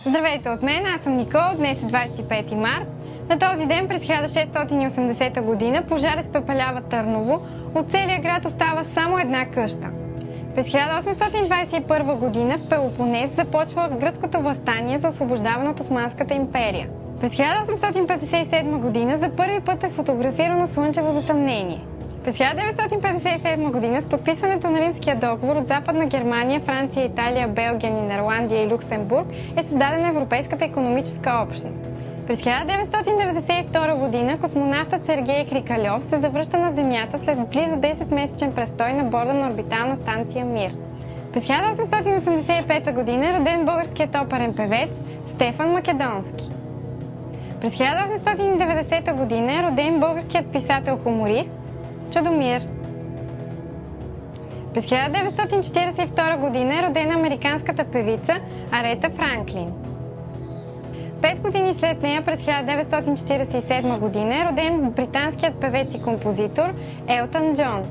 Здравейте от мен, аз съм Никол, днес е 25 март. На този ден през 1680 година пожар изпепелява Търново, от целия град остава само една къща. През 1821 година в Пелопонес започва гръцкото въстание за освобождаване от Османската империя. През 1857 година за първи път е фотографирано слънчево затъмнение. През 1957 година с подписването на Римския договор от Западна Германия, Франция, Италия, Белгия, Нидерландия и Люксембург е създадена Европейската икономическа общност. През 1992 година космонавтът Сергей Крикалев се завръща на Земята след близо 10-месечен престой на борда на орбитална станция Мир. През 1885 година е роден българският оперен певец Стефан Македонски. През 1890 година е роден българският писател-хуморист Чудомир. През 1942 година е родена американската певица Арета Франклин. 5 години след нея, през 1947 година, е роден британският певец и композитор Елтън Джон.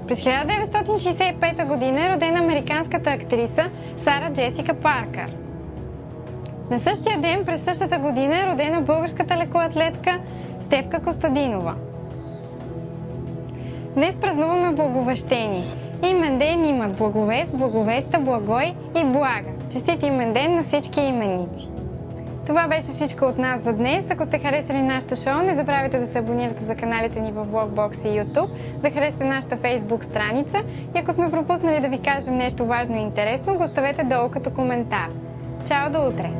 През 1965 година е родена американската актриса Сара Джесика Паркър. На същия ден, през същата година, е родена българската лекоатлетка Стефка Костадинова. Днес празнуваме Благовещение. Имен ден имат Благовест, Благовеста, Благой и Блага. Честит имен ден на всички именици! Това беше всичко от нас за днес. Ако сте харесали нашото шоу, не забравяйте да се абонирате за каналите ни в Vlogbox и YouTube, да харесате нашата Facebook страница и ако сме пропуснали да ви кажем нещо важно и интересно, го оставете долу като коментар. Чао, до утре!